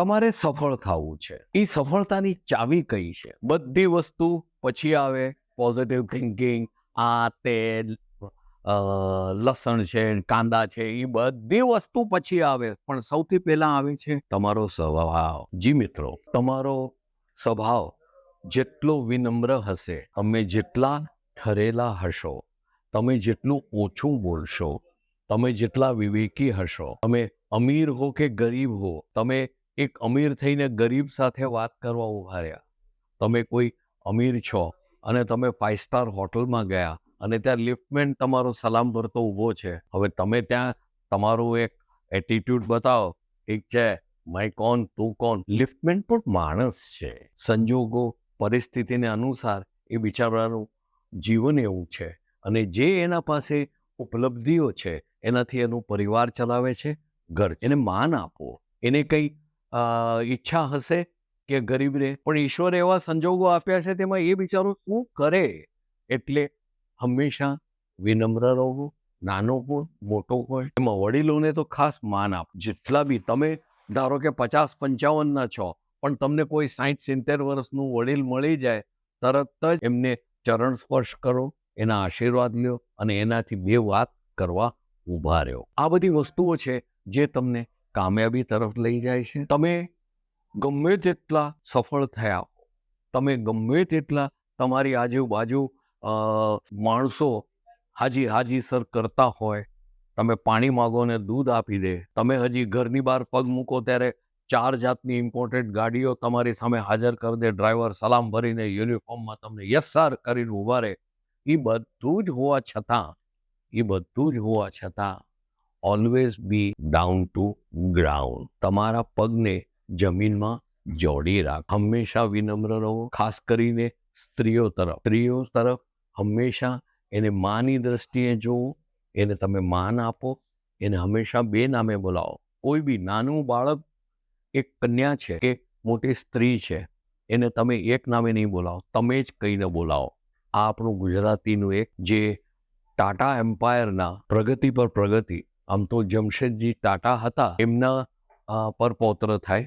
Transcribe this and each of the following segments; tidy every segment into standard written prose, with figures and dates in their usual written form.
તમારે સફળ થવું છે. એ સફળતાની ચાવી કઈ છે? બધી વસ્તુ પછી આવે. પોઝિટિવ થિંકિંગ, આ તે લસણ છે, કાંદા છે, એ બધી વસ્તુ પછી આવે. પણ સૌથી પહેલા આવે છે તમારો સ્વભાવ. જી મિત્રો, તમારો સ્વભાવ જેટલો વિનમ્ર હશે, તમે જેટલા ઠરેલા હશો, તમે જેટલું ઓછું બોલશો, તમે જેટલા વિવેકી હશો, તમે અમીર હો કે ગરીબ હો, તમે એક અમીર થઈને ગરીબ સાથે વાત કરવા ઉભા રહ્યા. તમે કોઈ અમીર છો અને તમે 5 સ્ટાર હોટલમાં ગયા અને ત્યાં લિફ્ટમેન તમારો સલામ ભરતો ઊભો છે. હવે તમે ત્યાં તમારું એક એટીટ્યુડ બતાવો. ઠીક છે, મેં કોણ, તું કોણ? લિફ્ટમેન પણ માણસ છે. સંજોગો, પરિસ્થિતિને અનુસાર એ બિચારાનું જીવન એવું છે. અને જે એના પાસે ઉપલબ્ધિઓ છે એનાથી એનું પરિવાર ચલાવે છે, ઘર. એને માન આપો. એને કંઈ ઈચ્છા હશે કે ગરીબ રહે, પણ ઈશ્વરે એવા સંજોગો આપ્યા છે તેમાં એ બિચારો શું કરે? એટલે હંમેશા વિનમ્ર રહો. નાનો હોય મોટો હોય, એમાં વડીલોને તો ખાસ માન આપો. જેટલા બી તમે ધારો કે 50-55 છો, પણ તમને કોઈ 60-70 વર્ષનું વડીલ મળી જાય, તરત જ એમને ચરણ સ્પર્શ કરો, એના આશીર્વાદ લ્યો અને એનાથી 2 વાત કરવા ઊભા રહ્યો. આ બધી વસ્તુઓ છે જે તમને કામયાબી તરફ લઈ જાય છે. તમે ગમે તેટલા સફળ થયા, તમે ગમે તેટલા તમારી આજુબાજુ માણસો હાજી સર કરતા હોય, તમે પાણી માગો ને દૂધ આપી દે, તમે હજી ઘરની બહાર પગ મૂકો ત્યારે 4 જાતની ઇમ્પોર્ટેડ ગાડીઓ તમારી સામે હાજર કરી દે, ડ્રાઈવર સલામ ભરીને યુનિફોર્મમાં તમને યસ સર કરીને ઊભા રહે. એ બધું જ હોવા છતાં always be down to ground. તમારા પગને જમીનમાં જોડી રાખ. હંમેશા વિનમ્ર રહો. ખાસ કરીને સ્ત્રીઓ તરફ હંમેશા એને માની દ્રષ્ટિએ જોવો, એને તમે માન આપો, એને હંમેશા 2 નામે બોલાવો. કોઈ બી નાનું બાળક, એક કન્યા છે કે મોટી સ્ત્રી છે, એને તમે એક નામે નહીં બોલાવો, તમે જ કહીને બોલાવો. આ આપણું ગુજરાતીનું એક જે ટાટા એમ્પાયરના પ્રગતિ પર પ્રગતિ, આમ તો જમશેદજી ટાટા હતા, એમના પરપૌત્ર થાય.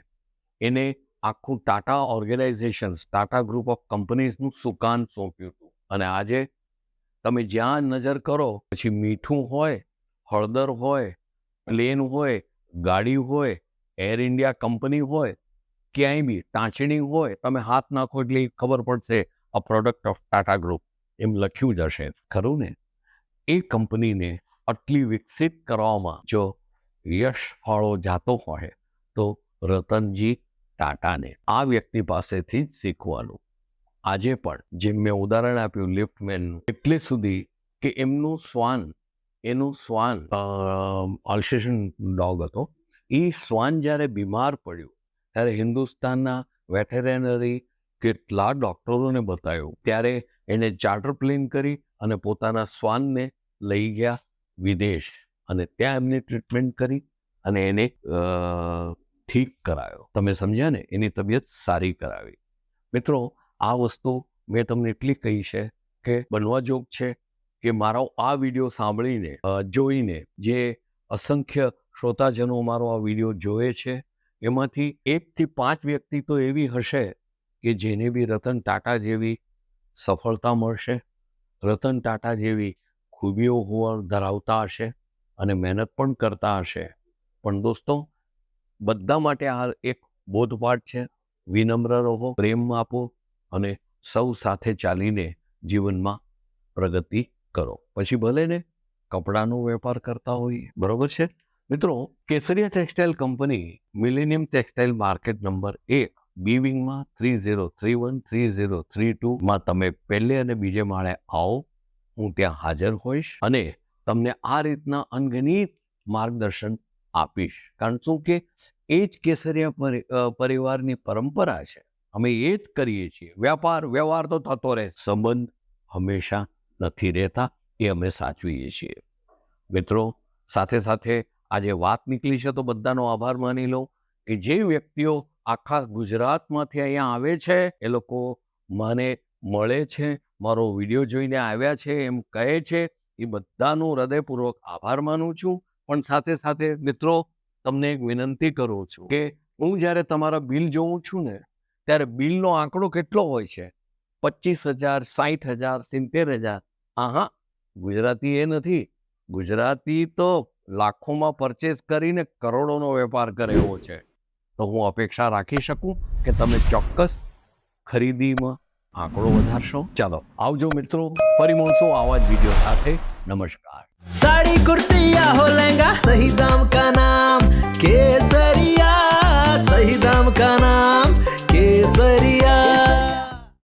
એને આખું Tata organisations, Tata group of કંપનીઝનું સુકાન સોંપ્યું હતું. અને આજે તમે જ્યાં નજર કરો, પછી મીઠું હોય, હળદર હોય, પ્લેન હોય, ગાડી હોય, એર ઇન્ડિયા કંપની હોય, ક્યાંય બી ટાંચણી હોય, તમે હાથ નાખો એટલે ખબર પડશે a product of Tata group, એમ લખ્યું જ હશે, ખરું ને? એ કંપનીને આટલી વિકસિત કરવામાં જો યશ ફાળો જાતો હોય તો રતનજી ટાટાને. આ વ્યક્તિ પાસેથી જ શીખવાનું. આજે પણ જેમ મેં ઉદાહરણ આપ્યું લિફ્ટમેનનું, એટલે સુધી કે એનું શ્વાન આલ્સેશન ડોગ હતો. એ શ્વાન જ્યારે બીમાર પડ્યું ત્યારે હિન્દુસ્તાનના વેટેરનરી કેટલા ડૉક્ટરોને બતાવ્યું, ત્યારે એને ચાર્ટર પ્લેન કરી અને પોતાના શ્વાનને લઈ ગયા વિદેશ અને ત્યાં એમની ટ્રીટમેન્ટ કરી અને એને ઠીક કરાયો. તમે સમજ્યા ને? એની તબિયત સારી કરાવી. મિત્રો, આ વસ્તુ મેં તમને એટલી કહી છે કે બનવા જોગ છે કે મારો આ વિડીયો સાંભળીને જોઈને જે અસંખ્ય શ્રોતાજનો મારો આ વિડીયો જોવે છે, એમાંથી 1 થી 5 વ્યક્તિ તો એવી હશે કે જેને બી રતન ટાટા જેવી સફળતા મળશે, રતન ટાટા જેવી ખૂબીઓ ધરાવતા હશે અને મહેનત પણ કરતા હશે. પણ દોસ્તો, બધા માટે આ એક બોધપાઠ છે. વિનમ્ર રહો, પ્રેમ આપો અને સૌ સાથે ચાલીને જીવનમાં પ્રગતિ કરો. પછી ભલે ને કપડાનો વેપાર કરતા હોઈએ, બરોબર છે મિત્રો? Kesariya textile company, millennium textile market number 1, B વિંગમાં 3031 3032 માં તમે પહેલે અને બીજે માળે આવો. હું ત્યાં હાજર હોઈશ અને તમને આ રીતના અનગણિત માર્ગદર્શન આપીશ. કારણ શું કે એ જ કેસરિયા પરિવારની પરંપરા છે. અમે એ જ કરીએ છીએ. વ્યવહાર તો થતો રહે, સંબંધ હંમેશા નથી રહેતા, એ અમે સાચવીએ છીએ. મિત્રો, સાથે સાથે આજે વાત નીકળી છે તો બધાનો આભાર માની લો કે જે વ્યક્તિઓ આખા ગુજરાતમાંથી અહીંયા આવે છે, એ લોકો મને મળે છે, મારો વિડીયો જોઈને આવ્યા છે એમ કહે છે, એ બધાનો હૃદયપૂર્વક આભાર માનું છું. પણ સાથે સાથે મિત્રો, તમને એક વિનંતી કરું છું કે હું જ્યારે તમારા બિલ જોઉં છું ને ત્યારે બિલનો આંકડો કેટલો હોય છે? 25,000, 60,000, 70,000. હા, ગુજરાતી એ નથી. ગુજરાતી તો લાખોમાં પરચેસ કરીને કરોડોનો વેપાર કરે એવો છે. તો હું અપેક્ષા રાખી શકું કે તમે ચોક્કસ ખરીદીમાં આંકડો વધારશો? ચાલો આવજો મિત્રો, ફરી મળશું આવા જ વિડીયો સાથે. નમસ્કાર. साड़ी कुर्ती या हो लहंगा, सही दाम